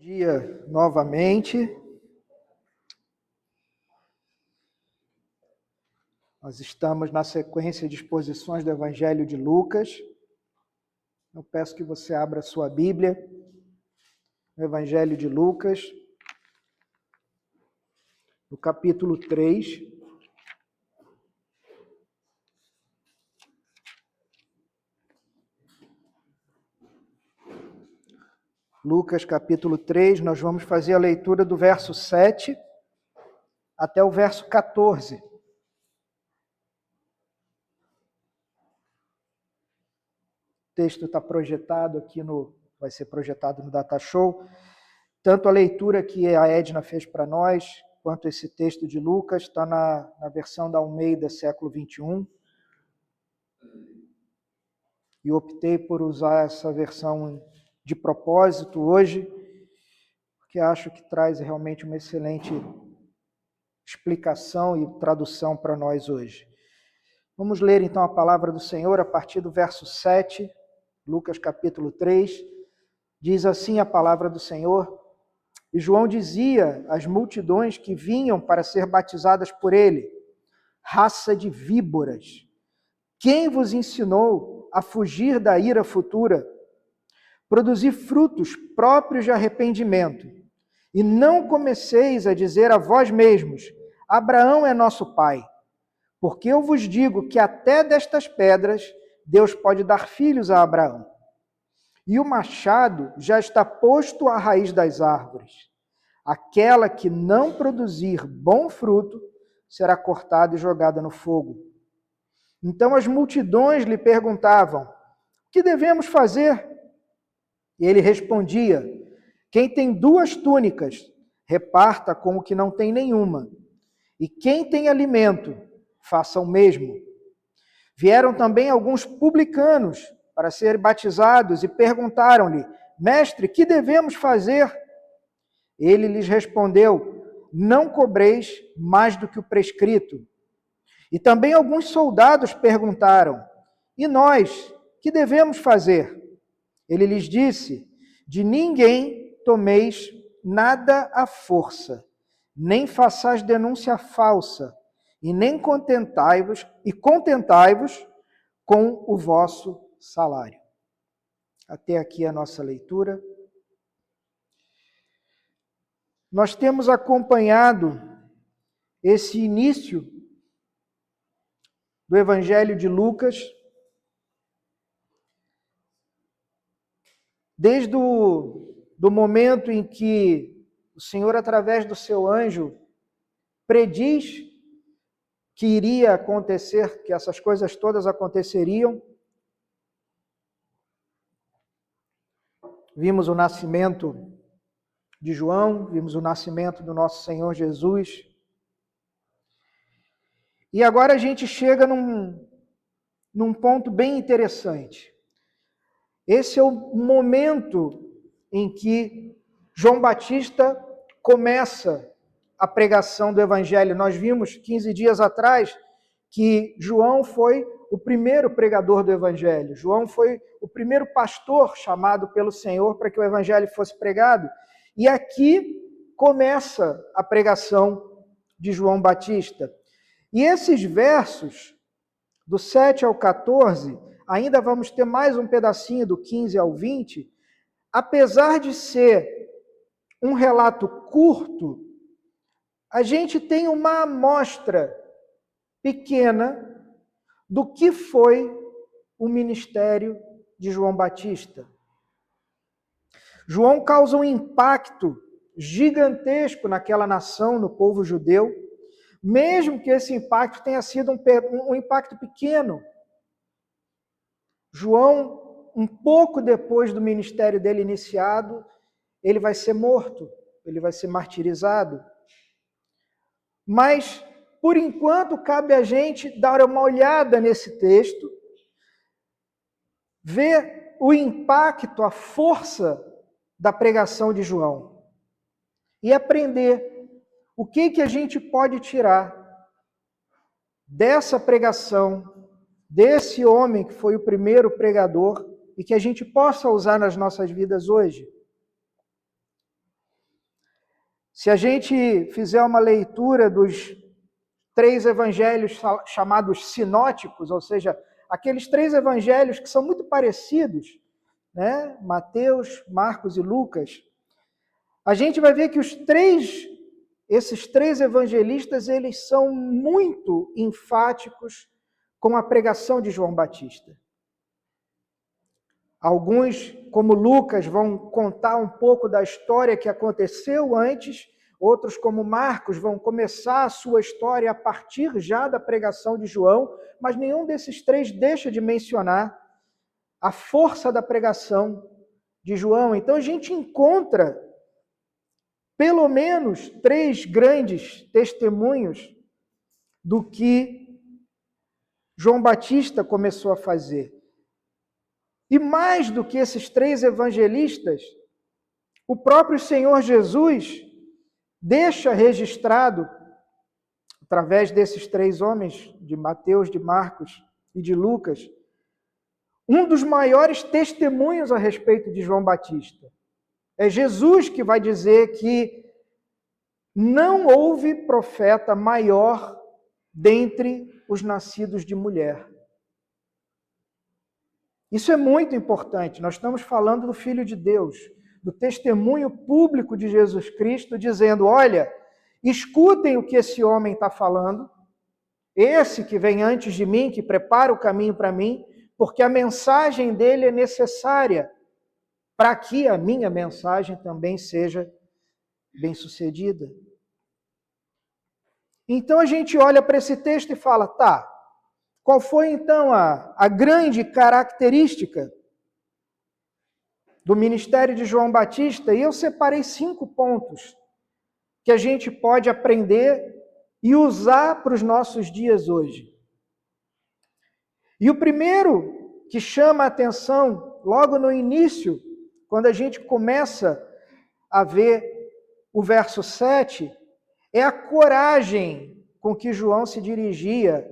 Dia novamente. Nós estamos na sequência de exposições do Evangelho de Lucas. Eu peço que você abra a sua Bíblia, no Evangelho de Lucas, no capítulo 3. Lucas, capítulo 3, nós vamos fazer a leitura do verso 7 até o verso 14. O texto está projetado aqui vai ser projetado no Datashow. Tanto a leitura que a Edna fez para nós, quanto esse texto de Lucas, está na versão da Almeida, século 21. E optei por usar essa versão de propósito hoje, porque acho que traz realmente uma excelente explicação e tradução para nós hoje. Vamos ler então a palavra do Senhor a partir do verso 7, Lucas capítulo 3. Diz assim a palavra do Senhor: E João dizia às multidões que vinham para ser batizadas por ele: raça de víboras, quem vos ensinou a fugir da ira futura? Produzir frutos próprios de arrependimento, e não comeceis a dizer a vós mesmos: Abraão é nosso pai. Porque eu vos digo que até destas pedras Deus pode dar filhos a Abraão. E o machado já está posto à raiz das árvores. Aquela que não produzir bom fruto será cortada e jogada no fogo. Então as multidões lhe perguntavam: O que devemos fazer? E ele respondia: Quem tem 2 túnicas, reparta com o que não tem nenhuma. E quem tem alimento, faça o mesmo. Vieram também alguns publicanos para serem batizados e perguntaram-lhe: Mestre, que devemos fazer? Ele lhes respondeu: Não cobreis mais do que o prescrito. E também alguns soldados perguntaram: E nós, que devemos fazer? Ele lhes disse: De ninguém tomeis nada à força, nem façais denúncia falsa, e nem contentai-vos com o vosso salário. Até aqui a nossa leitura. Nós temos acompanhado esse início do Evangelho de Lucas desde do momento em que o Senhor, através do seu anjo, prediz que iria acontecer, que essas coisas todas aconteceriam. Vimos o nascimento de João, vimos o nascimento do nosso Senhor Jesus. E agora a gente chega num ponto bem interessante. Esse é o momento em que João Batista começa a pregação do Evangelho. Nós vimos 15 dias atrás que João foi o primeiro pregador do Evangelho. João foi o primeiro pastor chamado pelo Senhor para que o Evangelho fosse pregado. E aqui começa a pregação de João Batista. E esses versos, do 7 ao 14, ainda vamos ter mais um pedacinho do 15 ao 20, apesar de ser um relato curto, a gente tem uma amostra pequena do que foi o ministério de João Batista. João causa um impacto gigantesco naquela nação, no povo judeu, mesmo que esse impacto tenha sido um impacto pequeno. João, um pouco depois do ministério dele iniciado, ele vai ser morto, ele vai ser martirizado. Mas, por enquanto, cabe a gente dar uma olhada nesse texto, ver o impacto, a força da pregação de João e aprender o que a gente pode tirar dessa pregação, desse homem que foi o primeiro pregador e que a gente possa usar nas nossas vidas hoje. Se a gente fizer uma leitura dos 3 evangelhos chamados sinóticos, ou seja, aqueles 3 evangelhos que são muito parecidos, né? Mateus, Marcos e Lucas, a gente vai ver que esses três evangelistas, eles são muito enfáticos com a pregação de João Batista. Alguns, como Lucas, vão contar um pouco da história que aconteceu antes, outros, como Marcos, vão começar a sua história a partir já da pregação de João, mas nenhum desses 3 deixa de mencionar a força da pregação de João. Então a gente encontra pelo menos 3 grandes testemunhos do que João Batista começou a fazer. E mais do que esses 3 evangelistas, o próprio Senhor Jesus deixa registrado, através desses 3 homens, de Mateus, de Marcos e de Lucas, um dos maiores testemunhos a respeito de João Batista. É Jesus que vai dizer que não houve profeta maior dentre os nascidos de mulher. Isso é muito importante. Nós estamos falando do Filho de Deus, do testemunho público de Jesus Cristo, dizendo, olha, escutem o que esse homem está falando, esse que vem antes de mim, que prepara o caminho para mim, porque a mensagem dele é necessária para que a minha mensagem também seja bem-sucedida. Então a gente olha para esse texto e fala, tá, qual foi então a grande característica do ministério de João Batista? E eu separei 5 pontos que a gente pode aprender e usar para os nossos dias hoje. E o primeiro que chama a atenção, logo no início, quando a gente começa a ver o verso 7, é a coragem com que João se dirigia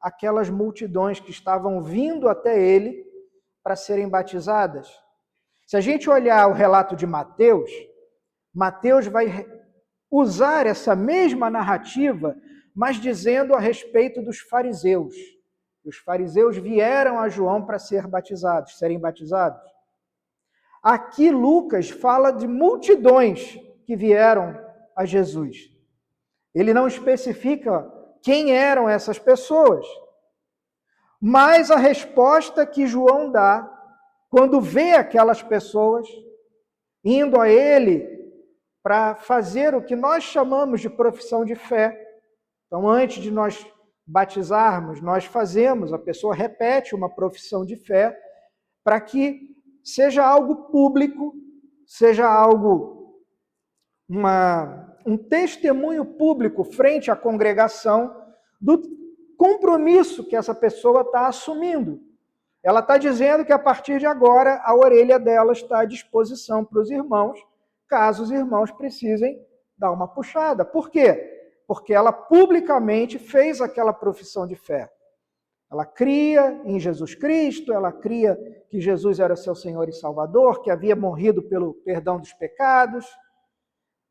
àquelas multidões que estavam vindo até ele para serem batizadas. Se a gente olhar o relato de Mateus, Mateus vai usar essa mesma narrativa, mas dizendo a respeito dos fariseus. Os fariseus vieram a João para serem batizados. Aqui Lucas fala de multidões que vieram a Jesus. Ele não especifica quem eram essas pessoas, mas a resposta que João dá quando vê aquelas pessoas indo a ele para fazer o que nós chamamos de profissão de fé. Então, antes de nós batizarmos, nós fazemos, a pessoa repete uma profissão de fé para que seja algo público, seja algo, um testemunho público frente à congregação do compromisso que essa pessoa está assumindo. Ela está dizendo que a partir de agora a orelha dela está à disposição para os irmãos, caso os irmãos precisem dar uma puxada. Por quê? Porque ela publicamente fez aquela profissão de fé. Ela cria em Jesus Cristo, ela cria que Jesus era seu Senhor e Salvador, que havia morrido pelo perdão dos pecados.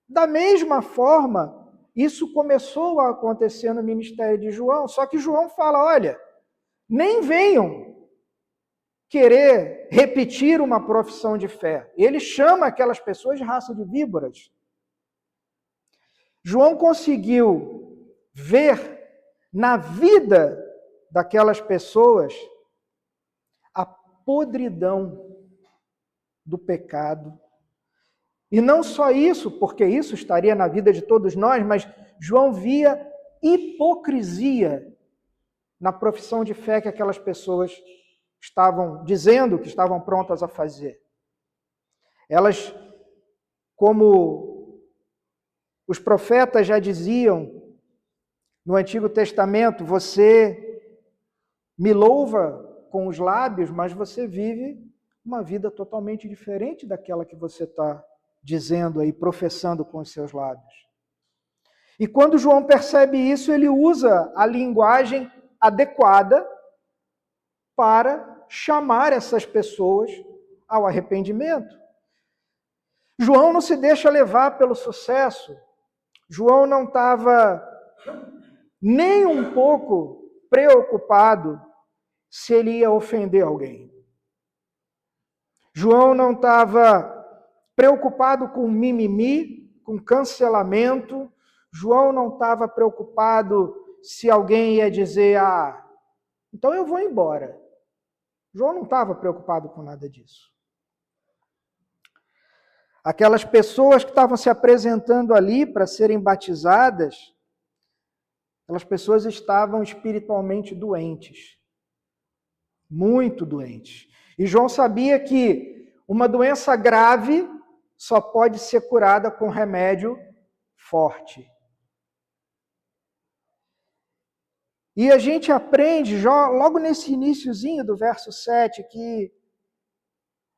Da mesma forma, isso começou a acontecer no ministério de João, só que João fala, olha, nem venham querer repetir uma profissão de fé. Ele chama aquelas pessoas de raça de víboras. João conseguiu ver na vida daquelas pessoas a podridão do pecado. E não só isso, porque isso estaria na vida de todos nós, mas João via hipocrisia na profissão de fé que aquelas pessoas estavam dizendo que estavam prontas a fazer. Elas, como os profetas já diziam no Antigo Testamento, você me louva com os lábios, mas você vive uma vida totalmente diferente daquela que você está dizendo aí, professando com os seus lábios. E quando João percebe isso, ele usa a linguagem adequada para chamar essas pessoas ao arrependimento. João não se deixa levar pelo sucesso João não estava nem um pouco preocupado se ele ia ofender alguém. João não estava preocupado com mimimi, com cancelamento. João não estava preocupado se alguém ia dizer, então eu vou embora. João não estava preocupado com nada disso. Aquelas pessoas que estavam se apresentando ali para serem batizadas, aquelas pessoas estavam espiritualmente doentes. Muito doentes. E João sabia que uma doença grave só pode ser curada com remédio forte. E a gente aprende, logo nesse iniciozinho do verso 7, que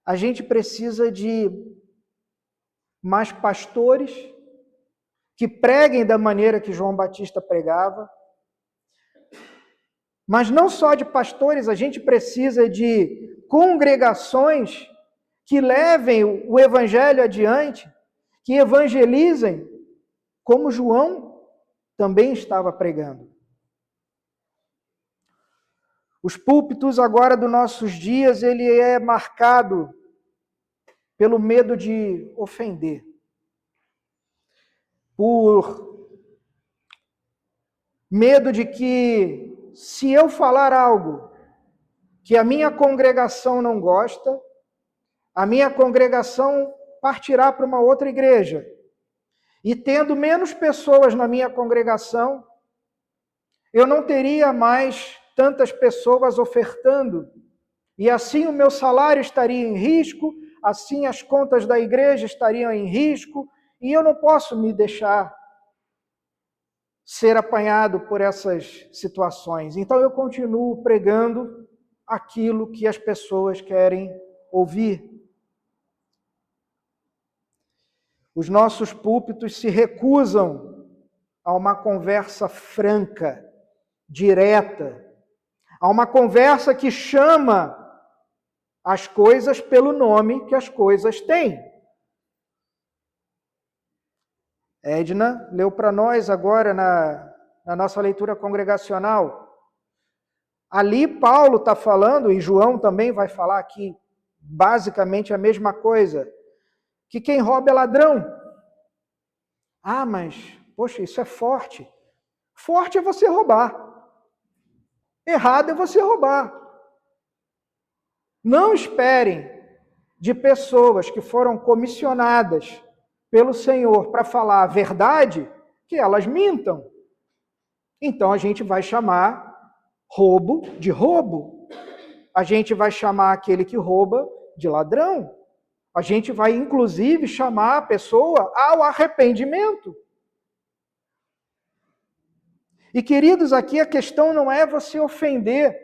a gente precisa de mais pastores que preguem da maneira que João Batista pregava. Mas não só de pastores, a gente precisa de congregações que levem o evangelho adiante, que evangelizem, como João também estava pregando. Os púlpitos agora dos nossos dias, ele é marcado pelo medo de ofender. Por medo de que, se eu falar algo que a minha congregação não gosta, a minha congregação partirá para uma outra igreja. E tendo menos pessoas na minha congregação, eu não teria mais tantas pessoas ofertando. E assim o meu salário estaria em risco, assim as contas da igreja estariam em risco, e eu não posso me deixar ser apanhado por essas situações. Então eu continuo pregando aquilo que as pessoas querem ouvir. Os nossos púlpitos se recusam a uma conversa franca, direta, a uma conversa que chama as coisas pelo nome que as coisas têm. Edna leu para nós agora na nossa leitura congregacional. Ali Paulo está falando, e João também vai falar aqui, basicamente a mesma coisa, que quem rouba é ladrão. Mas, poxa, isso é forte. Forte é você roubar. Errado é você roubar. Não esperem de pessoas que foram comissionadas pelo Senhor para falar a verdade, que elas mintam. Então a gente vai chamar roubo de roubo. A gente vai chamar aquele que rouba de ladrão. A gente vai, inclusive, chamar a pessoa ao arrependimento. E, queridos, aqui a questão não é você ofender.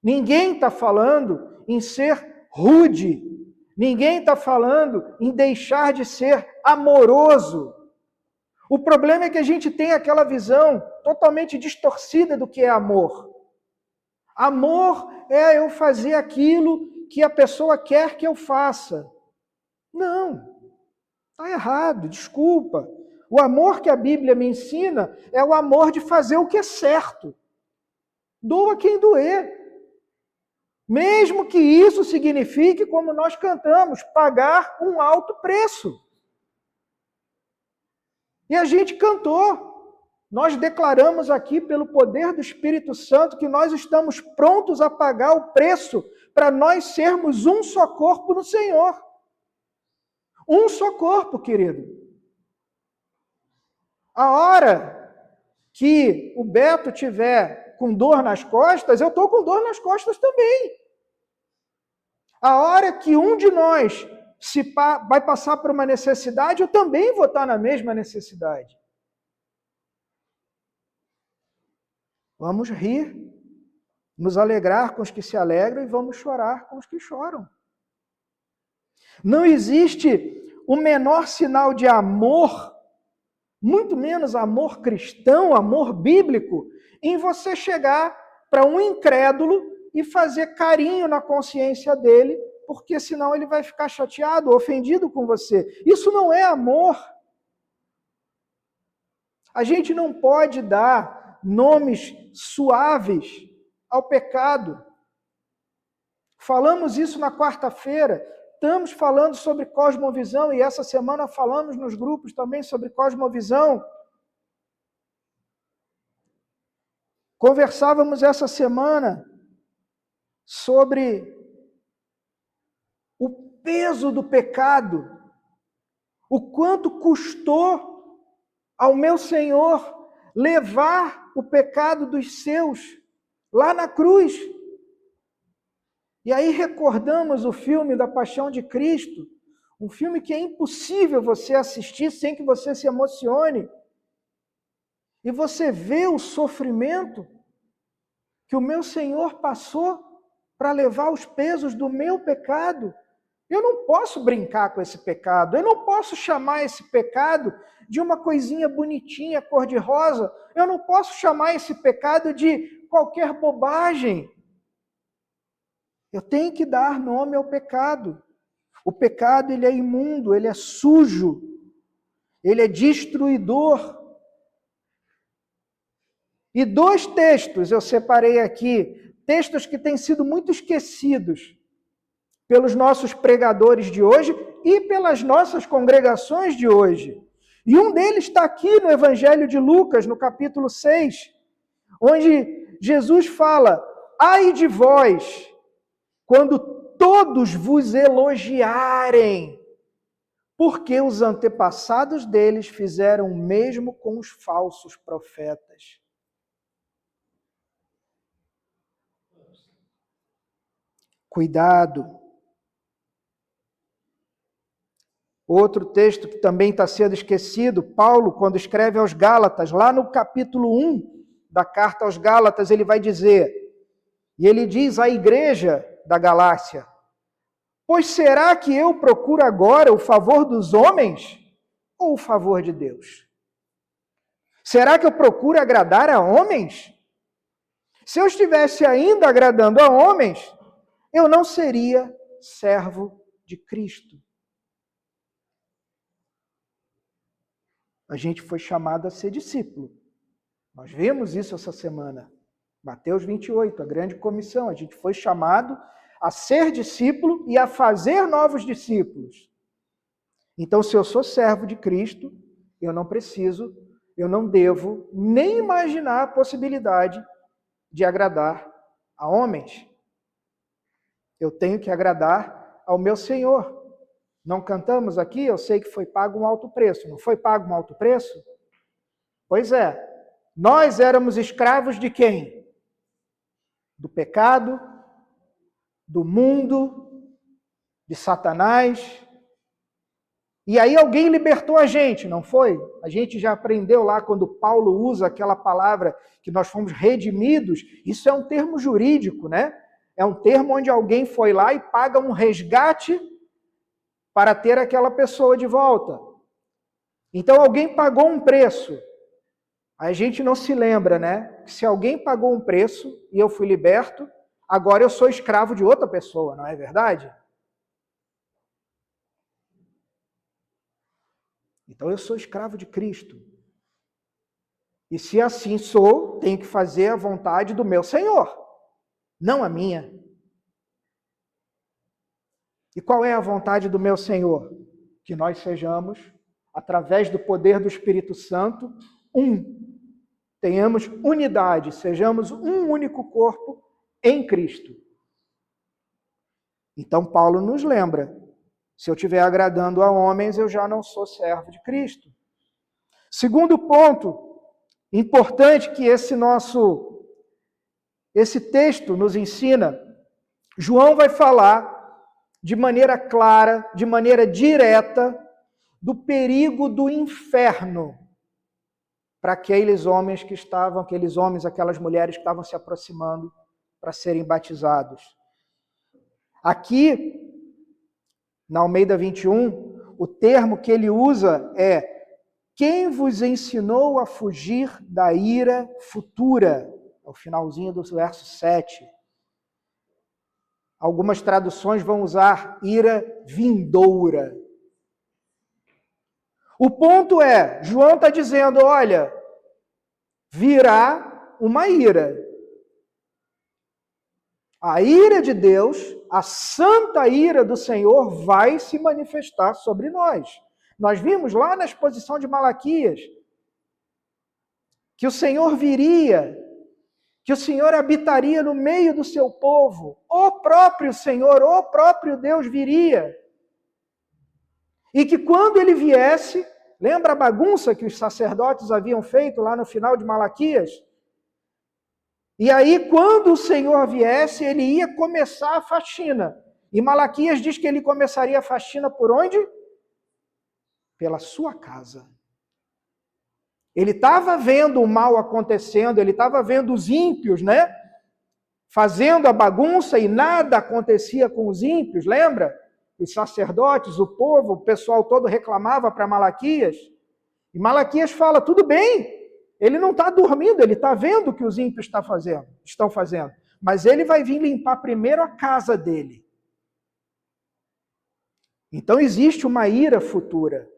Ninguém está falando em ser rude. Ninguém está falando em deixar de ser amoroso. O problema é que a gente tem aquela visão totalmente distorcida do que é amor. Amor é eu fazer aquilo que a pessoa quer que eu faça. Não, está errado, desculpa. O amor que a Bíblia me ensina é o amor de fazer o que é certo. Doa quem doer. Mesmo que isso signifique, como nós cantamos, pagar um alto preço. E a gente cantou. Nós declaramos aqui, pelo poder do Espírito Santo, que nós estamos prontos a pagar o preço para nós sermos um só corpo no Senhor. Um só corpo, querido. A hora que o Beto tiver com dor nas costas, eu estou com dor nas costas também. A hora que um de nós vai passar por uma necessidade, eu também vou estar na mesma necessidade. Vamos rir, nos alegrar com os que se alegram e vamos chorar com os que choram. Não existe o menor sinal de amor, muito menos amor cristão, amor bíblico, em você chegar para um incrédulo e fazer carinho na consciência dele, porque senão ele vai ficar chateado, ofendido com você. Isso não é amor. A gente não pode dar nomes suaves ao pecado. Falamos isso na quarta-feira. Estamos falando sobre cosmovisão e essa semana falamos nos grupos também sobre cosmovisão. Conversávamos essa semana sobre o peso do pecado, o quanto custou ao meu Senhor levar o pecado dos seus lá na cruz. E aí recordamos o filme da Paixão de Cristo, um filme que é impossível você assistir sem que você se emocione. E você vê o sofrimento que o meu Senhor passou para levar os pesos do meu pecado. Eu não posso brincar com esse pecado, eu não posso chamar esse pecado de uma coisinha bonitinha, cor-de-rosa, eu não posso chamar esse pecado de qualquer bobagem. Eu tenho que dar nome ao pecado. O pecado, ele é imundo, ele é sujo, ele é destruidor. E 2 textos eu separei aqui, textos que têm sido muito esquecidos pelos nossos pregadores de hoje e pelas nossas congregações de hoje. E um deles está aqui no Evangelho de Lucas, no capítulo 6, onde Jesus fala: ai de vós, quando todos vos elogiarem, porque os antepassados deles fizeram o mesmo com os falsos profetas. Cuidado. Outro texto que também está sendo esquecido, Paulo, quando escreve aos Gálatas, lá no capítulo 1 da carta aos Gálatas, ele vai dizer, e ele diz à igreja da Galácia: pois será que eu procuro agora o favor dos homens ou o favor de Deus? Será que eu procuro agradar a homens? Se eu estivesse ainda agradando a homens, eu não seria servo de Cristo. A gente foi chamado a ser discípulo. Nós vimos isso essa semana. Mateus 28, a grande comissão. A gente foi chamado a ser discípulo e a fazer novos discípulos. Então, se eu sou servo de Cristo, eu não devo nem imaginar a possibilidade de agradar a homens. Eu tenho que agradar ao meu Senhor. Não cantamos aqui? Eu sei que foi pago um alto preço. Não foi pago um alto preço? Pois é. Nós éramos escravos de quem? Do pecado, do mundo, de Satanás. E aí alguém libertou a gente, não foi? A gente já aprendeu lá quando Paulo usa aquela palavra que nós fomos redimidos. Isso é um termo jurídico, né? É um termo onde alguém foi lá e paga um resgate para ter aquela pessoa de volta. Então alguém pagou um preço. A gente não se lembra, né? Se alguém pagou um preço e eu fui liberto, agora eu sou escravo de outra pessoa, não é verdade? Então eu sou escravo de Cristo. E se assim sou, tenho que fazer a vontade do meu Senhor, não a minha. E qual é a vontade do meu Senhor? Que nós sejamos, através do poder do Espírito Santo, tenhamos unidade, sejamos um único corpo em Cristo. Então Paulo nos lembra, se eu estiver agradando a homens, eu já não sou servo de Cristo. Segundo ponto importante que esse texto nos ensina, João vai falar de maneira clara, de maneira direta, do perigo do inferno para aqueles homens, aquelas mulheres que estavam se aproximando para serem batizados. Aqui, na Almeida 21, o termo que ele usa é: quem vos ensinou a fugir da ira futura? É o finalzinho do verso 7. Algumas traduções vão usar ira vindoura. O ponto é, João está dizendo, olha, virá uma ira. A ira de Deus, a santa ira do Senhor vai se manifestar sobre nós. Nós vimos lá na exposição de Malaquias que o Senhor viria, que o Senhor habitaria no meio do seu povo. O próprio Senhor, o próprio Deus viria. E que quando ele viesse, lembra a bagunça que os sacerdotes haviam feito lá no final de Malaquias? E aí, quando o Senhor viesse, ele ia começar a faxina. E Malaquias diz que ele começaria a faxina por onde? Pela sua casa. Ele estava vendo o mal acontecendo, ele estava vendo os ímpios, né? Fazendo a bagunça e nada acontecia com os ímpios, lembra? Os sacerdotes, o povo, o pessoal todo reclamava para Malaquias. E Malaquias fala, tudo bem, ele não está dormindo, ele está vendo o que os ímpios estão fazendo. Mas ele vai vir limpar primeiro a casa dele. Então existe uma ira futura.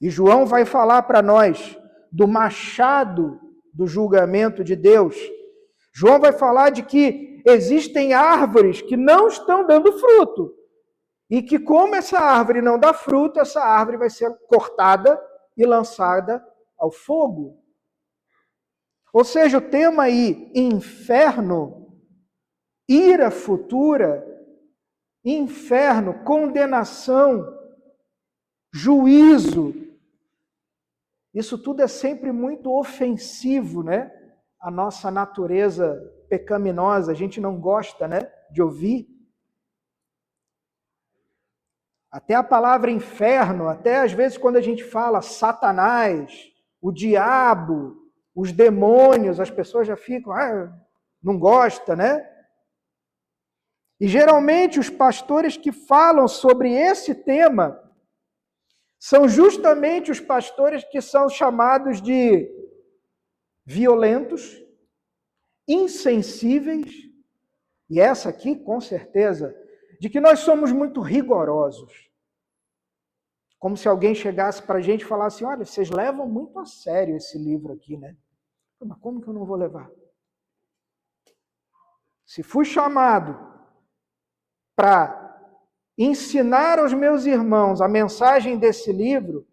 E João vai falar para nós do machado do julgamento de Deus. João vai falar de que existem árvores que não estão dando fruto. E que como essa árvore não dá fruto, essa árvore vai ser cortada e lançada ao fogo. Ou seja, o tema aí, inferno, ira futura, inferno, condenação, juízo, isso tudo é sempre muito ofensivo, né? A nossa natureza pecaminosa, a gente não gosta, né, de ouvir. Até a palavra inferno, até às vezes quando a gente fala Satanás, o diabo, os demônios, as pessoas já ficam, não gosta, né? E geralmente os pastores que falam sobre esse tema são justamente os pastores que são chamados de violentos, insensíveis, e essa aqui, com certeza, de que nós somos muito rigorosos. Como se alguém chegasse para a gente e falasse, olha, vocês levam muito a sério esse livro aqui, né? Mas como que eu não vou levar? Se fui chamado para ensinar aos meus irmãos a mensagem desse livro,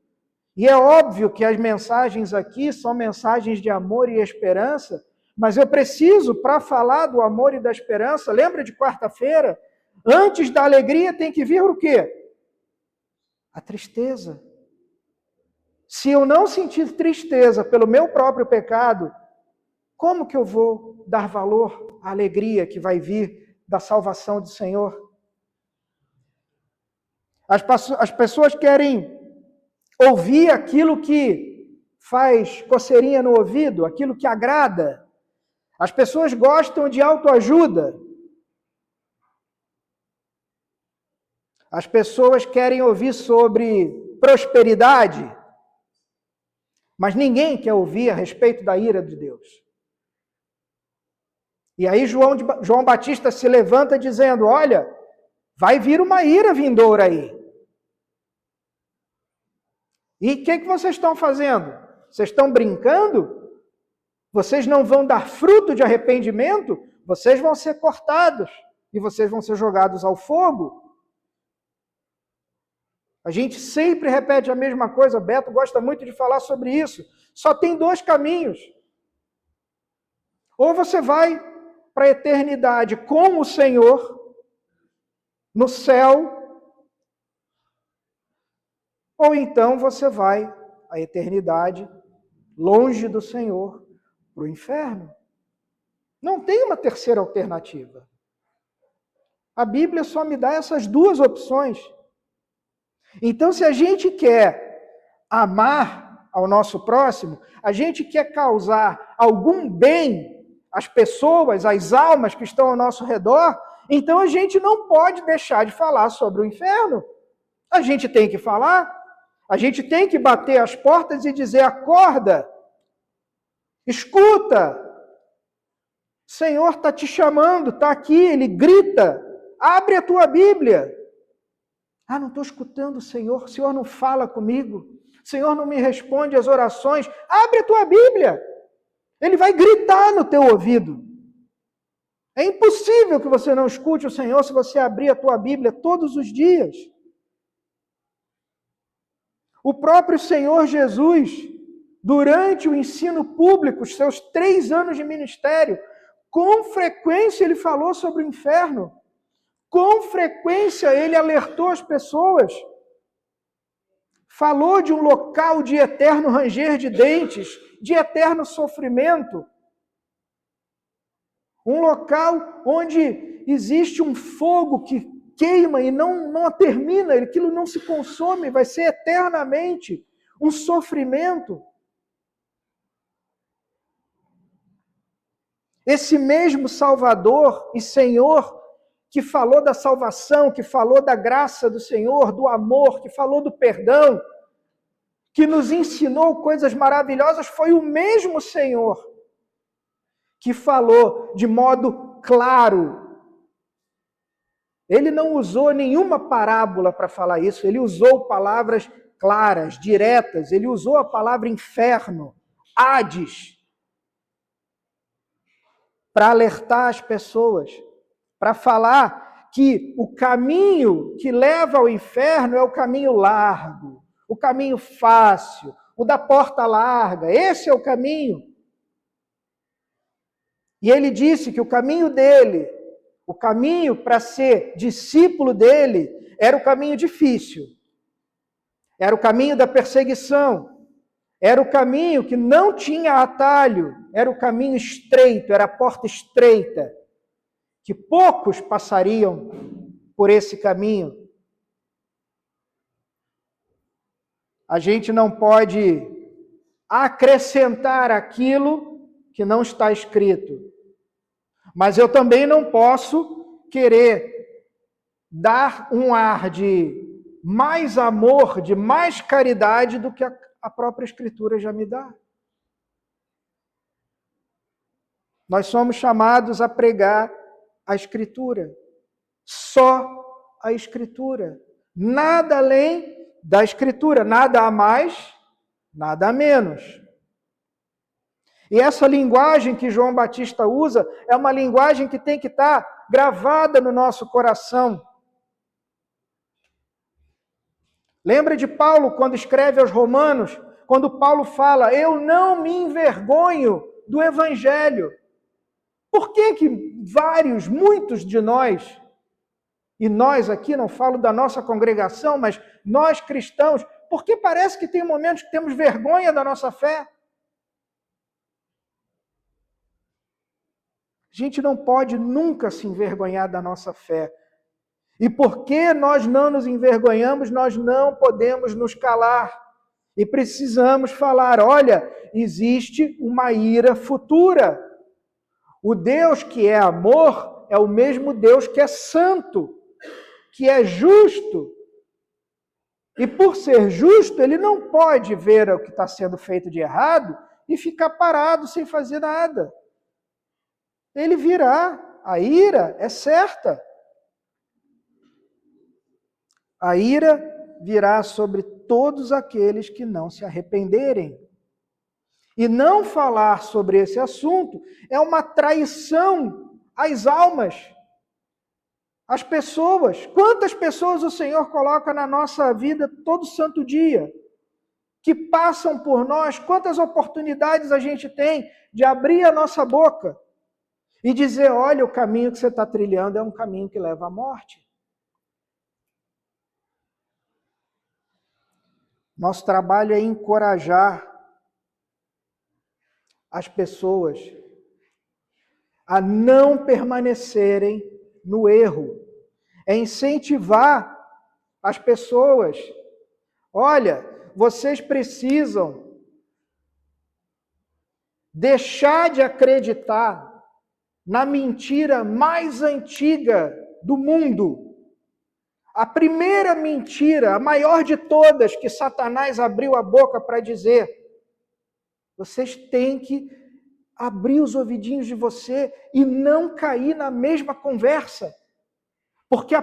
e é óbvio que as mensagens aqui são mensagens de amor e esperança, mas eu preciso, para falar do amor e da esperança, lembra de quarta-feira? Antes da alegria tem que vir o quê? A tristeza. Se eu não sentir tristeza pelo meu próprio pecado, como que eu vou dar valor à alegria que vai vir da salvação do Senhor? As pessoas querem ouvir aquilo que faz coceirinha no ouvido, aquilo que agrada. As pessoas gostam de autoajuda. As pessoas querem ouvir sobre prosperidade, mas ninguém quer ouvir a respeito da ira de Deus. E aí João Batista se levanta dizendo, olha, vai vir uma ira vindoura aí. E o que vocês estão fazendo? Vocês estão brincando? Vocês não vão dar fruto de arrependimento? Vocês vão ser cortados e vocês vão ser jogados ao fogo. A gente sempre repete a mesma coisa, Beto gosta muito de falar sobre isso. Só tem dois caminhos. Ou você vai para a eternidade com o Senhor, no céu, ou então você vai à eternidade, longe do Senhor, para o inferno. Não tem uma terceira alternativa. A Bíblia só me dá essas duas opções. Então, se a gente quer amar ao nosso próximo, a gente quer causar algum bem às pessoas, às almas que estão ao nosso redor, então a gente não pode deixar de falar sobre o inferno. A gente tem que falar, a gente tem que bater as portas e dizer, acorda, escuta, o Senhor está te chamando, está aqui, Ele grita, abre a tua Bíblia. Não estou escutando o Senhor não fala comigo. o Senhor não me responde às orações. Abre a tua Bíblia. Ele vai gritar no teu ouvido. É impossível que você não escute o Senhor se você abrir a tua Bíblia todos os dias. O próprio Senhor Jesus, durante o ensino público, os seus 3 anos de ministério, com frequência ele falou sobre o inferno. Com frequência ele alertou as pessoas. Falou de um local de eterno ranger de dentes, de eterno sofrimento. Um local onde existe um fogo que queima e não termina, aquilo não se consome, vai ser eternamente um sofrimento. Esse mesmo Salvador e Senhor que falou da salvação, que falou da graça do Senhor, do amor, que falou do perdão, que nos ensinou coisas maravilhosas, foi o mesmo Senhor que falou de modo claro. Ele não usou nenhuma parábola para falar isso, ele usou palavras claras, diretas, ele usou a palavra inferno, Hades, para alertar as pessoas, para falar que o caminho que leva ao inferno é o caminho largo, o caminho fácil, o da porta larga, esse é o caminho. E ele disse que o caminho dele, o caminho para ser discípulo dele, era o caminho difícil, era o caminho da perseguição, era o caminho que não tinha atalho, era o caminho estreito, era a porta estreita, que poucos passariam por esse caminho. A gente não pode acrescentar aquilo que não está escrito. Mas eu também não posso querer dar um ar de mais amor, de mais caridade do que a própria Escritura já me dá. Nós somos chamados a pregar a Escritura. Só a Escritura. Nada além da Escritura. Nada a mais, nada a menos. E essa linguagem que João Batista usa é uma linguagem que tem que estar gravada no nosso coração. Lembra de Paulo quando escreve aos Romanos, quando Paulo fala, eu não me envergonho do Evangelho. Por que muitos de nós, e nós aqui, não falo da nossa congregação, mas nós cristãos, por que parece que tem momentos que temos vergonha da nossa fé? A gente não pode nunca se envergonhar da nossa fé. E porque nós não nos envergonhamos, nós não podemos nos calar. E precisamos falar, olha, existe uma ira futura. O Deus que é amor é o mesmo Deus que é santo, que é justo. E por ser justo, ele não pode ver o que está sendo feito de errado e ficar parado sem fazer nada. Ele virá, a ira é certa. A ira virá sobre todos aqueles que não se arrependerem. E não falar sobre esse assunto é uma traição às almas, às pessoas. Quantas pessoas o Senhor coloca na nossa vida todo santo dia, que passam por nós, quantas oportunidades a gente tem de abrir a nossa boca e dizer, olha, o caminho que você está trilhando é um caminho que leva à morte. Nosso trabalho é encorajar as pessoas a não permanecerem no erro. É incentivar as pessoas. Olha, vocês precisam deixar de acreditar na mentira mais antiga do mundo. A primeira mentira, a maior de todas, que Satanás abriu a boca para dizer, vocês têm que abrir os ouvidinhos de você e não cair na mesma conversa. Porque a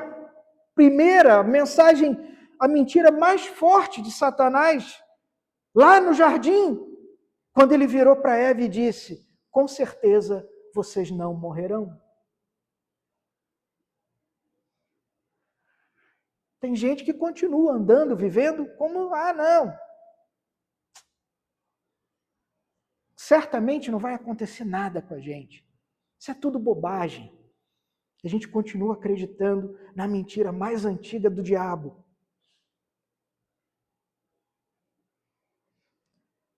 primeira mensagem, a mentira mais forte de Satanás Lá no jardim, quando ele virou para Eva e disse: com certeza vocês não morrerão. Tem gente que continua andando, vivendo como, não. Certamente não vai acontecer nada com a gente. Isso é tudo bobagem. A gente continua acreditando na mentira mais antiga do diabo.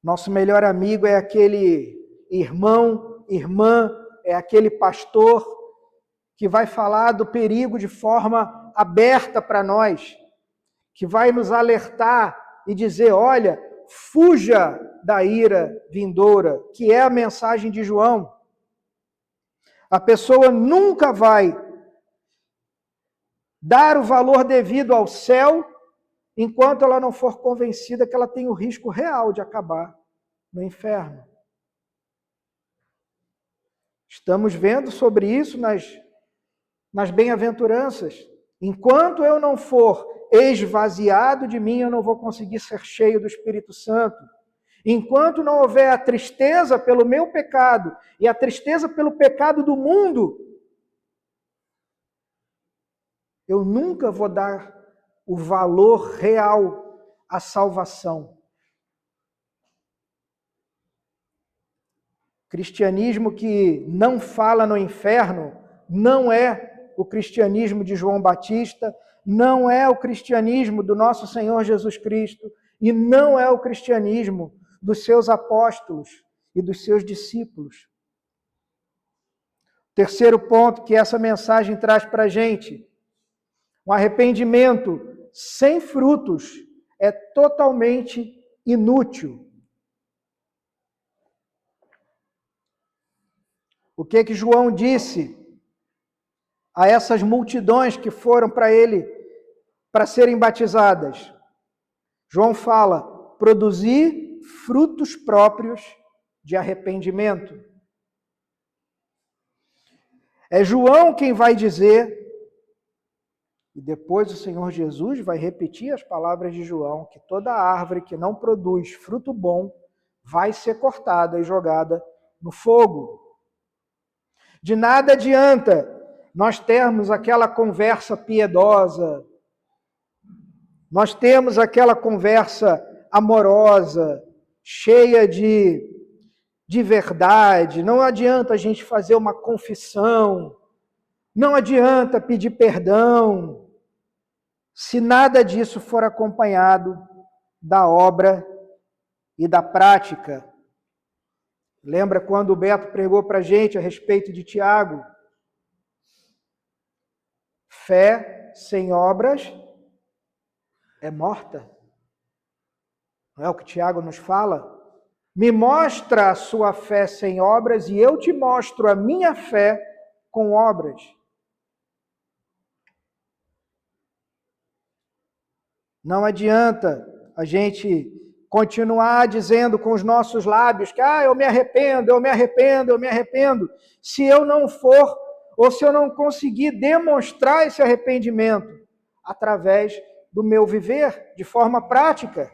Nosso melhor amigo é aquele irmão, irmã, é aquele pastor que vai falar do perigo de forma aberta para nós, que vai nos alertar e dizer: olha, fuja da ira vindoura, que é a mensagem de João. A pessoa nunca vai dar o valor devido ao céu enquanto ela não for convencida que ela tem o risco real de acabar no inferno. Estamos vendo sobre isso nas bem-aventuranças. Enquanto eu não for esvaziado de mim, eu não vou conseguir ser cheio do Espírito Santo. Enquanto não houver a tristeza pelo meu pecado e a tristeza pelo pecado do mundo, eu nunca vou dar o valor real à salvação. Cristianismo que não fala no inferno não é o cristianismo de João Batista, não é o cristianismo do nosso Senhor Jesus Cristo e não é o cristianismo dos seus apóstolos e dos seus discípulos. Terceiro ponto que essa mensagem traz para a gente: um arrependimento sem frutos é totalmente inútil. O que João disse a essas multidões que foram para ele para serem batizadas? João fala: produzir frutos próprios de arrependimento. É João quem vai dizer, e depois o Senhor Jesus vai repetir as palavras de João, que toda árvore que não produz fruto bom vai ser cortada e jogada no fogo. De nada adianta nós termos aquela conversa piedosa, nós temos aquela conversa amorosa, cheia de verdade. Não adianta a gente fazer uma confissão, não adianta pedir perdão, se nada disso for acompanhado da obra e da prática. Lembra quando o Beto pregou para a gente a respeito de Tiago? Fé sem obras é morta. Não é o que Tiago nos fala? Me mostra a sua fé sem obras e eu te mostro a minha fé com obras. Não adianta a gente continuar dizendo com os nossos lábios que eu me arrependo, eu me arrependo, eu me arrependo, se eu não for, ou se eu não conseguir demonstrar esse arrependimento através do meu viver, de forma prática.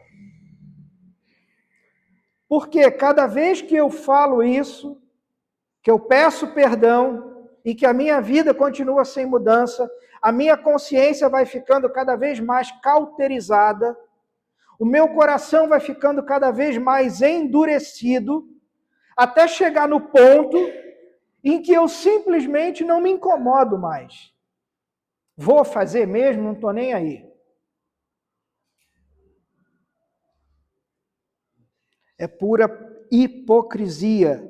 Porque cada vez que eu falo isso, que eu peço perdão e que a minha vida continua sem mudança, a minha consciência vai ficando cada vez mais cauterizada, o meu coração vai ficando cada vez mais endurecido, até chegar no ponto em que eu simplesmente não me incomodo mais. Vou fazer mesmo, não estou nem aí. É pura hipocrisia.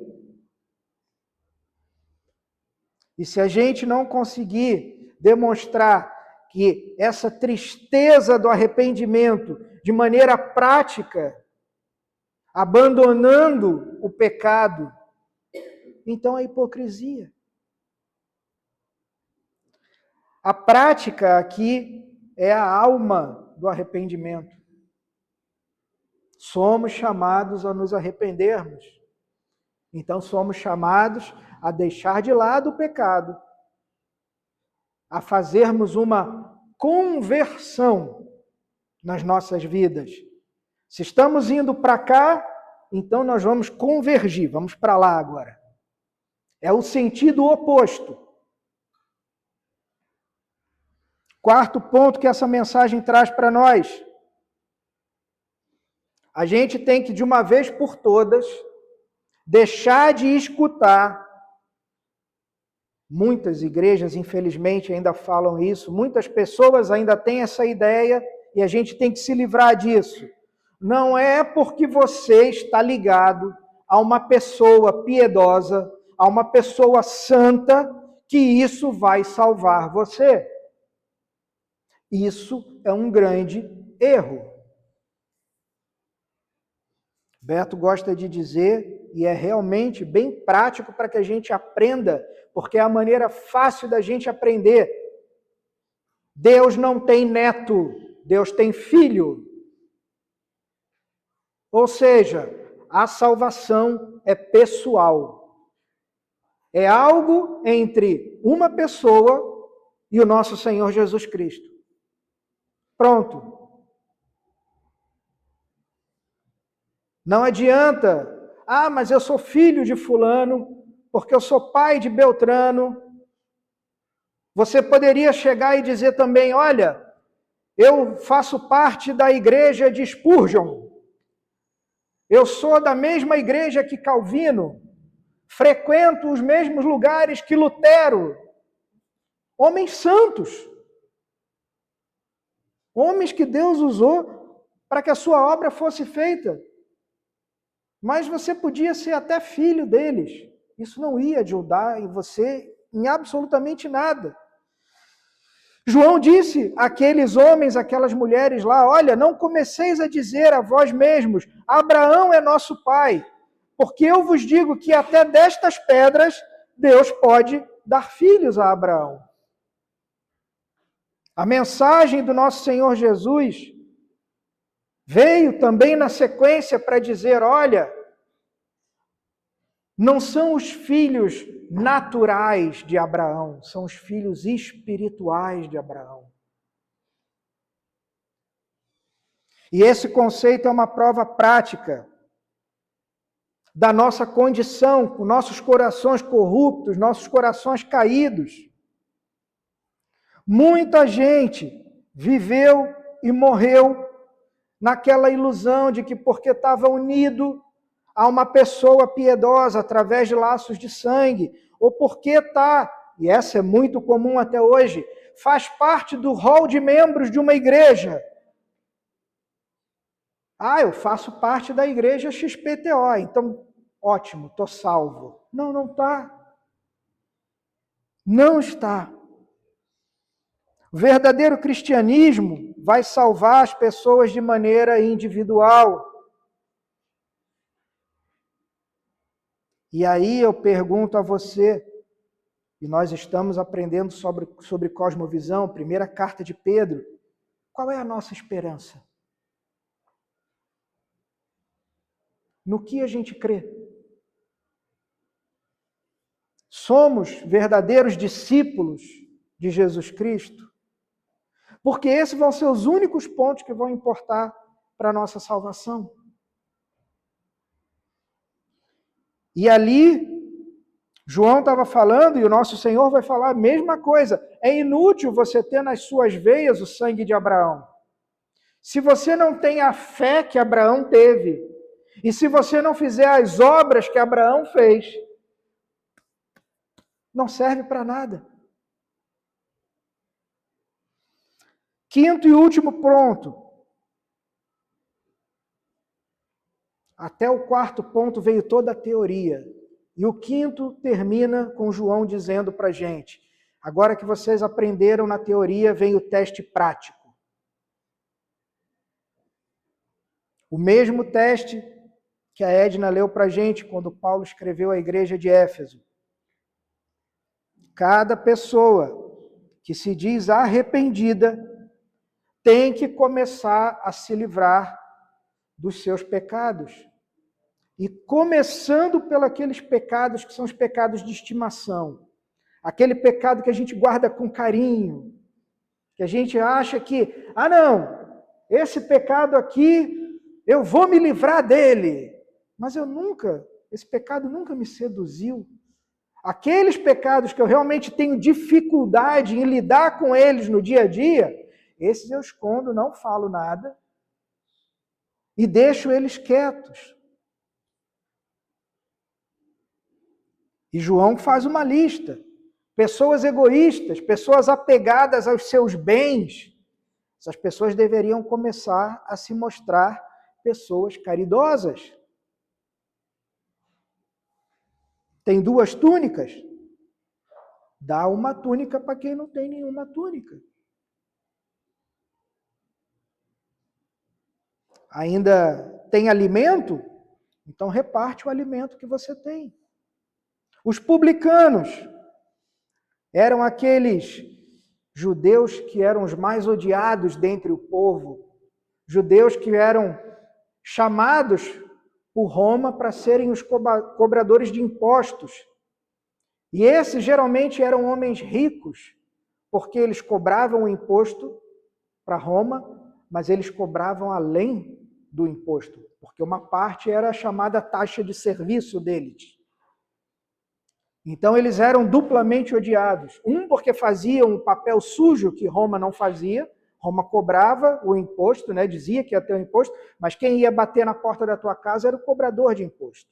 E se a gente não conseguir demonstrar que essa tristeza do arrependimento de maneira prática, abandonando o pecado, então é hipocrisia. A prática aqui é a alma do arrependimento. Somos chamados a nos arrependermos. Então somos chamados a deixar de lado o pecado, a fazermos uma conversão nas nossas vidas, Se estamos indo para cá, então nós vamos convergir, vamos para lá agora. É o sentido oposto. Quarto ponto que essa mensagem traz para nós. A gente tem que, de uma vez por todas, deixar de escutar. Muitas igrejas, infelizmente, ainda falam isso. Muitas pessoas ainda têm essa ideia e a gente tem que se livrar disso. Não é porque você está ligado a uma pessoa piedosa, a uma pessoa santa, que isso vai salvar você. Isso é um grande erro. Beto gosta de dizer, e é realmente bem prático para que a gente aprenda, porque é a maneira fácil da gente aprender. Deus não tem neto, Deus tem filho. Ou seja, a salvação é pessoal. É algo entre uma pessoa e o nosso Senhor Jesus Cristo. Pronto. Não adianta, mas eu sou filho de fulano, porque eu sou pai de Beltrano. Você poderia chegar e dizer também, olha, eu faço parte da igreja de Spurgeon. Eu sou da mesma igreja que Calvino. Frequento os mesmos lugares que Lutero. Homens santos. Homens que Deus usou para que a sua obra fosse feita. Mas você podia ser até filho deles. Isso não ia ajudar em você em absolutamente nada. João disse àqueles homens, àquelas mulheres lá, olha, não comeceis a dizer a vós mesmos, Abraão é nosso pai, porque eu vos digo que até destas pedras Deus pode dar filhos a Abraão. A mensagem do nosso Senhor Jesus veio também na sequência para dizer, olha, não são os filhos naturais de Abraão, são os filhos espirituais de Abraão. E esse conceito é uma prova prática da nossa condição, com nossos corações corruptos, nossos corações caídos. Muita gente viveu e morreu naquela ilusão de que porque estava unido a uma pessoa piedosa através de laços de sangue, ou porque está, e essa é muito comum até hoje, faz parte do rol de membros de uma igreja. Eu faço parte da igreja XPTO, então ótimo, estou salvo. Não, não está. Não está. O verdadeiro cristianismo vai salvar as pessoas de maneira individual. E aí eu pergunto a você, e nós estamos aprendendo sobre cosmovisão, primeira carta de Pedro, qual é a nossa esperança? No que a gente crê? Somos verdadeiros discípulos de Jesus Cristo? Porque esses vão ser os únicos pontos que vão importar para a nossa salvação. E ali, João estava falando, e o nosso Senhor vai falar a mesma coisa. É inútil você ter nas suas veias o sangue de Abraão. Se você não tem a fé que Abraão teve, e se você não fizer as obras que Abraão fez, não serve para nada. Quinto e último ponto. Até o quarto ponto veio toda a teoria. E o quinto termina com João dizendo para a gente, agora que vocês aprenderam na teoria, vem o teste prático. O mesmo teste que a Edna leu para a gente quando Paulo escreveu à igreja de Éfeso. Cada pessoa que se diz arrependida tem que começar a se livrar dos seus pecados. E começando pelos pecados que são os pecados de estimação. Aquele pecado que a gente guarda com carinho. Que a gente acha que, não, esse pecado aqui eu vou me livrar dele. Mas esse pecado nunca me seduziu. Aqueles pecados que eu realmente tenho dificuldade em lidar com eles no dia a dia, esses eu escondo, não falo nada e deixo eles quietos. E João faz uma lista. Pessoas egoístas, pessoas apegadas aos seus bens, essas pessoas deveriam começar a se mostrar pessoas caridosas. Tem 2 túnicas? Dá uma túnica para quem não tem nenhuma túnica. Ainda tem alimento? Então reparte o alimento que você tem. Os publicanos eram aqueles judeus que eram os mais odiados dentre o povo, judeus que eram chamados por Roma para serem os cobradores de impostos. E esses geralmente eram homens ricos, porque eles cobravam o imposto para Roma, mas eles cobravam além do imposto, porque uma parte era a chamada taxa de serviço deles. Então eles eram duplamente odiados. Porque faziam um papel sujo que Roma não fazia. Roma cobrava o imposto, né? Dizia que ia ter o imposto, mas quem ia bater na porta da tua casa era o cobrador de imposto.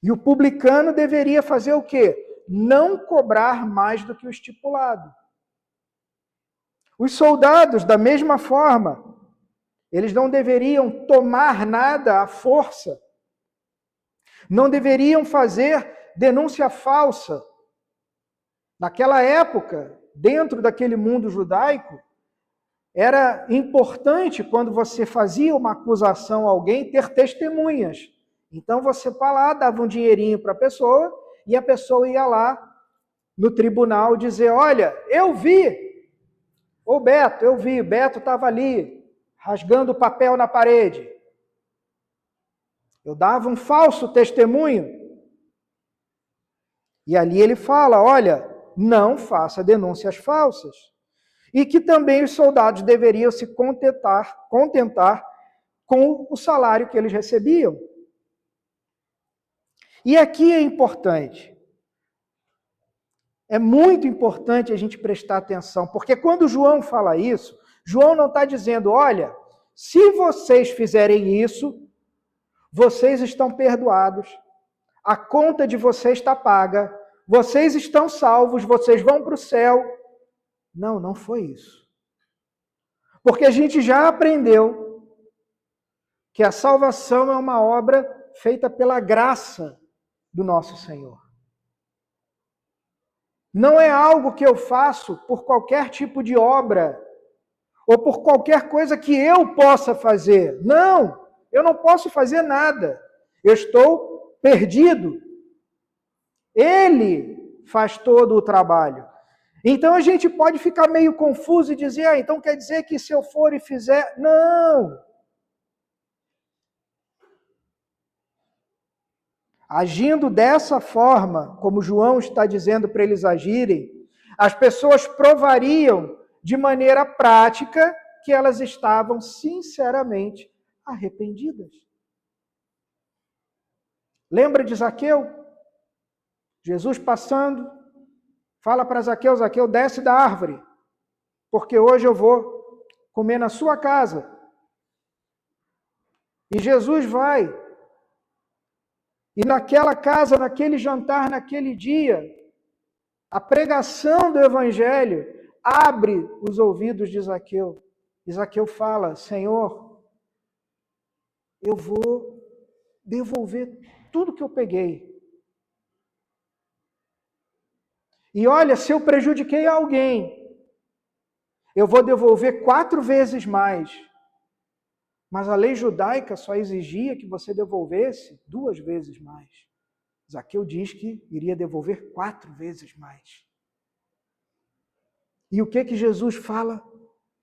E o publicano deveria fazer o quê? Não cobrar mais do que o estipulado. Os soldados, da mesma forma, eles não deveriam tomar nada à força. Não deveriam fazer denúncia falsa. Naquela época, dentro daquele mundo judaico, era importante, quando você fazia uma acusação a alguém, ter testemunhas. Então você vai lá, dava um dinheirinho para a pessoa, e a pessoa ia lá no tribunal dizer, olha, eu vi, ô Beto, eu vi, Beto estava ali, rasgando o papel na parede. Eu dava um falso testemunho. E ali ele fala, olha, não faça denúncias falsas. E que também os soldados deveriam se contentar com o salário que eles recebiam. E aqui é importante, é muito importante a gente prestar atenção, porque quando João fala isso, João não está dizendo, olha, se vocês fizerem isso, vocês estão perdoados, a conta de vocês está paga, vocês estão salvos, vocês vão para o céu. Não, não foi isso. Porque a gente já aprendeu que a salvação é uma obra feita pela graça do nosso Senhor. Não é algo que eu faço por qualquer tipo de obra, ou por qualquer coisa que eu possa fazer. Não, eu não posso fazer nada. Eu estou perdido. Ele faz todo o trabalho. Então a gente pode ficar meio confuso e dizer, então quer dizer que se eu for e fizer... Não! Agindo dessa forma, como João está dizendo para eles agirem, as pessoas provariam de maneira prática que elas estavam sinceramente arrependidas. Lembra de Zaqueu? Jesus passando, fala para Zaqueu, Zaqueu, desce da árvore, porque hoje eu vou comer na sua casa. E Jesus vai. E naquela casa, naquele jantar, naquele dia, a pregação do Evangelho abre os ouvidos de Zaqueu. E Zaqueu fala, Senhor, eu vou devolver tudo que eu peguei. E olha, se eu prejudiquei alguém, eu vou devolver 4 vezes mais. Mas a lei judaica só exigia que você devolvesse 2 vezes mais. Zaqueu diz que iria devolver 4 vezes mais. E o que Jesus fala?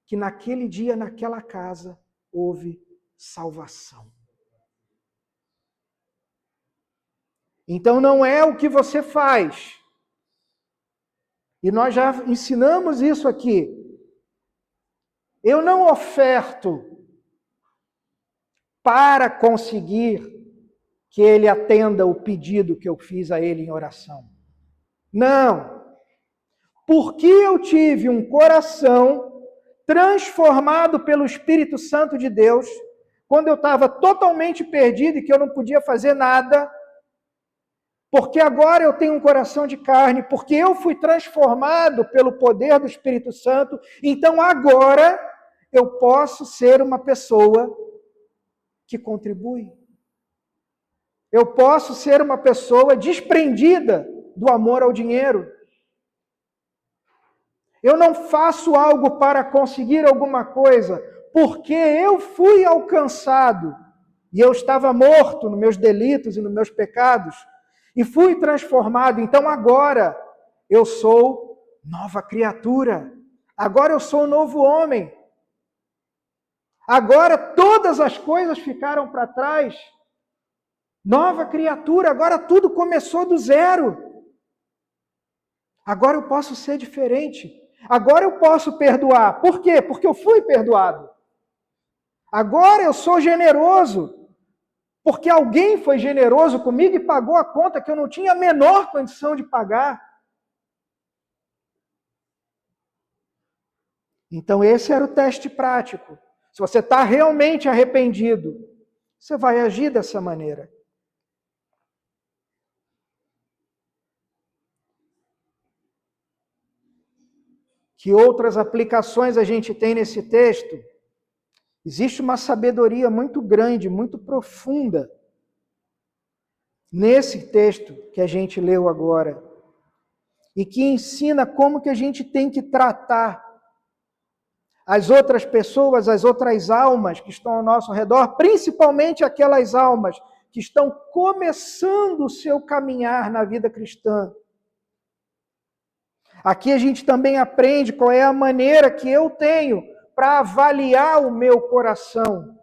Que naquele dia, naquela casa, houve salvação. Então não é o que você faz. E nós já ensinamos isso aqui. Eu não oferto para conseguir que Ele atenda o pedido que eu fiz a Ele em oração. Não. Porque eu tive um coração transformado pelo Espírito Santo de Deus, quando eu estava totalmente perdido e que eu não podia fazer nada, porque agora eu tenho um coração de carne, porque eu fui transformado pelo poder do Espírito Santo, então agora eu posso ser uma pessoa que contribui. Eu posso ser uma pessoa desprendida do amor ao dinheiro. Eu não faço algo para conseguir alguma coisa, porque eu fui alcançado e eu estava morto nos meus delitos e nos meus pecados e fui transformado. Então agora eu sou nova criatura. Agora eu sou um novo homem. Agora todas as coisas ficaram para trás. Nova criatura, agora tudo começou do zero. Agora eu posso ser diferente. Agora eu posso perdoar. Por quê? Porque eu fui perdoado. Agora eu sou generoso. Porque alguém foi generoso comigo e pagou a conta que eu não tinha a menor condição de pagar. Então esse era o teste prático. Se você está realmente arrependido, você vai agir dessa maneira. Que outras aplicações a gente tem nesse texto? Existe uma sabedoria muito grande, muito profunda nesse texto que a gente leu agora e que ensina como que a gente tem que tratar as outras pessoas, as outras almas que estão ao nosso redor, principalmente aquelas almas que estão começando o seu caminhar na vida cristã. Aqui a gente também aprende qual é a maneira que eu tenho para avaliar o meu coração.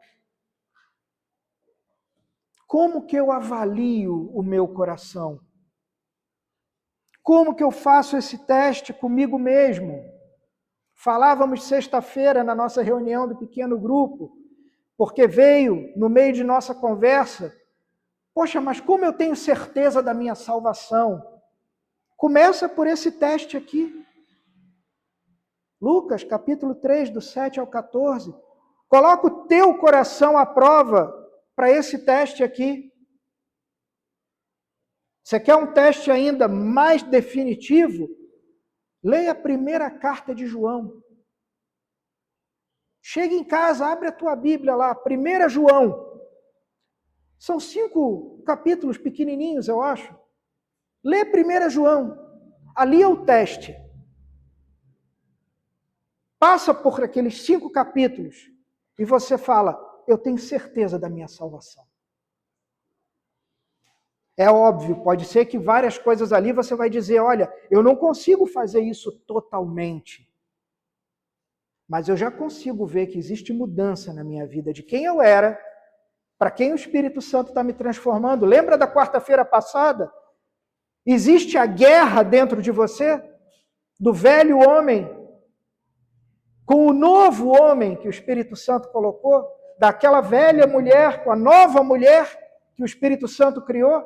Como que eu avalio o meu coração? Como que eu faço esse teste comigo mesmo? Falávamos sexta-feira na nossa reunião do pequeno grupo, porque veio no meio de nossa conversa, poxa, mas como eu tenho certeza da minha salvação? Começa por esse teste aqui. Lucas, capítulo 3, do 7 ao 14. Coloca o teu coração à prova para esse teste aqui. Você quer um teste ainda mais definitivo? Leia a primeira carta de João. Chega em casa, abre a tua Bíblia lá, 1 João. São 5 capítulos pequenininhos, eu acho. Lê 1 João. Ali é o teste. Passa por aqueles 5 capítulos e você fala, eu tenho certeza da minha salvação. É óbvio, pode ser que várias coisas ali você vai dizer, olha, eu não consigo fazer isso totalmente. Mas eu já consigo ver que existe mudança na minha vida de quem eu era, para quem o Espírito Santo está me transformando. Lembra da quarta-feira passada? Existe a guerra dentro de você, do velho homem, com o novo homem que o Espírito Santo colocou, daquela velha mulher com a nova mulher que o Espírito Santo criou.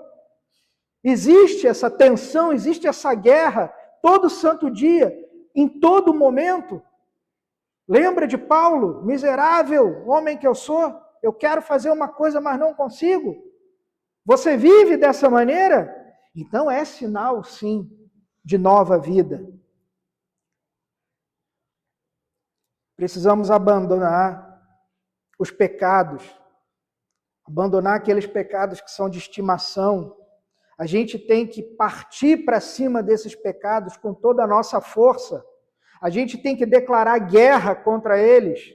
Existe essa tensão, existe essa guerra, todo santo dia, em todo momento. Lembra de Paulo, miserável homem que eu sou, eu quero fazer uma coisa, mas não consigo. Você vive dessa maneira? Então é sinal, sim, de nova vida. Precisamos abandonar os pecados, abandonar aqueles pecados que são de estimação. A gente tem que partir para cima desses pecados com toda a nossa força. A gente tem que declarar guerra contra eles.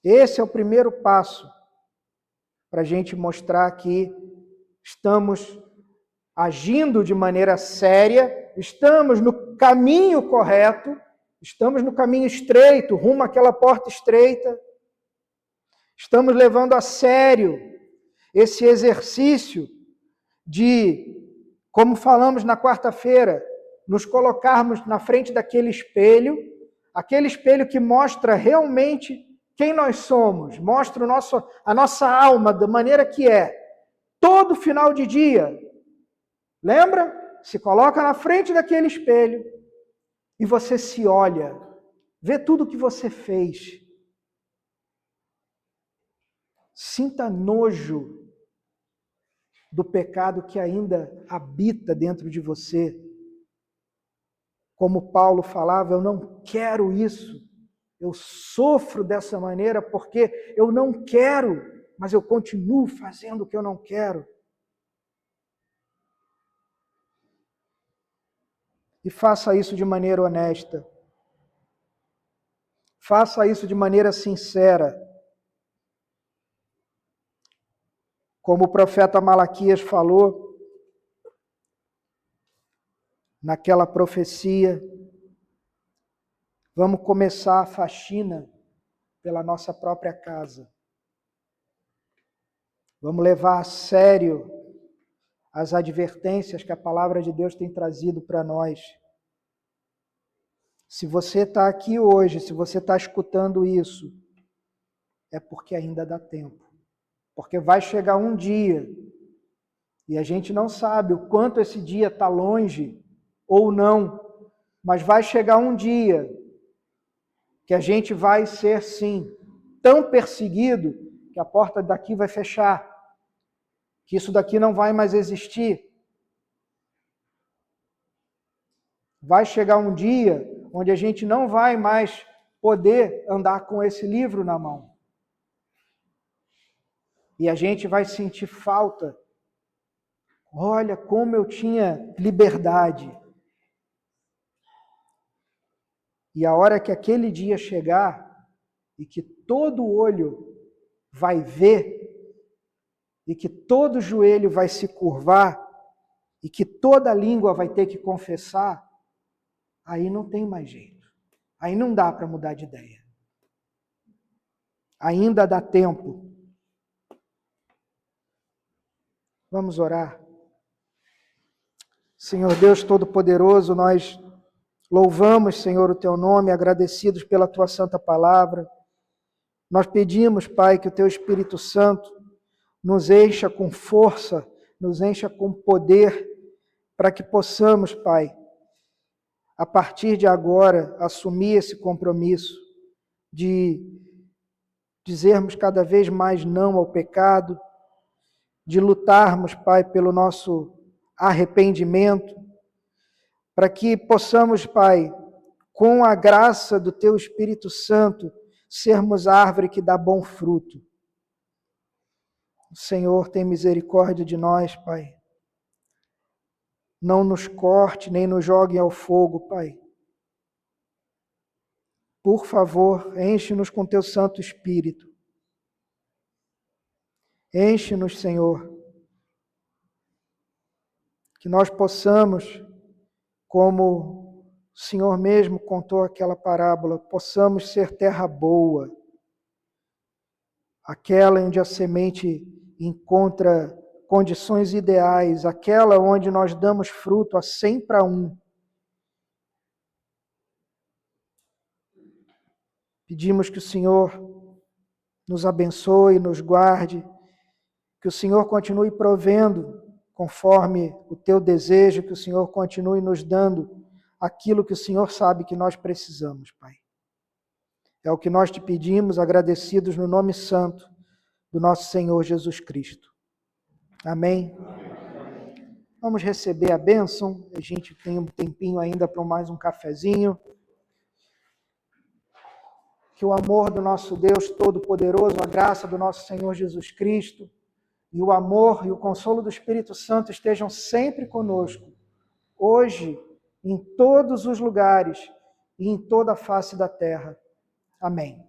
Esse é o primeiro passo para a gente mostrar que estamos agindo de maneira séria, estamos no caminho correto, estamos no caminho estreito, rumo àquela porta estreita. Estamos levando a sério esse exercício de, como falamos na quarta-feira, nos colocarmos na frente daquele espelho, aquele espelho que mostra realmente quem nós somos, mostra a nossa alma da maneira que é. Todo final de dia, lembra? Se coloca na frente daquele espelho e você se olha, vê tudo o que você fez. Sinta nojo do pecado que ainda habita dentro de você. Como Paulo falava, eu não quero isso. Eu sofro dessa maneira porque eu não quero, mas eu continuo fazendo o que eu não quero. E faça isso de maneira honesta. Faça isso de maneira sincera. Como o profeta Malaquias falou naquela profecia, vamos começar a faxina pela nossa própria casa. Vamos levar a sério as advertências que a palavra de Deus tem trazido para nós. Se você está aqui hoje, se você está escutando isso, é porque ainda dá tempo. Porque vai chegar um dia, e a gente não sabe o quanto esse dia está longe ou não, mas vai chegar um dia que a gente vai ser, sim, tão perseguido que a porta daqui vai fechar, que isso daqui não vai mais existir. Vai chegar um dia onde a gente não vai mais poder andar com esse livro na mão. E a gente vai sentir falta. Olha como eu tinha liberdade. E a hora que aquele dia chegar, e que todo olho vai ver, e que todo joelho vai se curvar, e que toda língua vai ter que confessar, aí não tem mais jeito. Aí não dá para mudar de ideia. Ainda dá tempo. Vamos orar. Senhor Deus Todo-Poderoso, nós louvamos, Senhor, o Teu nome, agradecidos pela Tua santa palavra. Nós pedimos, Pai, que o Teu Espírito Santo nos encha com força, nos encha com poder, para que possamos, Pai, a partir de agora, assumir esse compromisso de dizermos cada vez mais não ao pecado, de lutarmos, Pai, pelo nosso arrependimento, para que possamos, Pai, com a graça do Teu Espírito Santo, sermos árvore que dá bom fruto. O Senhor tem misericórdia de nós, Pai. Não nos corte, nem nos jogue ao fogo, Pai. Por favor, enche-nos com Teu Santo Espírito. Enche-nos, Senhor. Que nós possamos, como o Senhor mesmo contou aquela parábola, possamos ser terra boa. Aquela onde a semente encontra condições ideais, aquela onde nós damos fruto a 100 para 1. Pedimos que o Senhor nos abençoe, nos guarde, que o Senhor continue provendo conforme o Teu desejo, que o Senhor continue nos dando aquilo que o Senhor sabe que nós precisamos, Pai. É o que nós te pedimos, agradecidos no nome santo do nosso Senhor Jesus Cristo. Amém? Vamos receber a bênção. A gente tem um tempinho ainda para mais um cafezinho. Que o amor do nosso Deus Todo-Poderoso, a graça do nosso Senhor Jesus Cristo, e o amor e o consolo do Espírito Santo estejam sempre conosco, hoje, em todos os lugares e em toda a face da terra. Amém.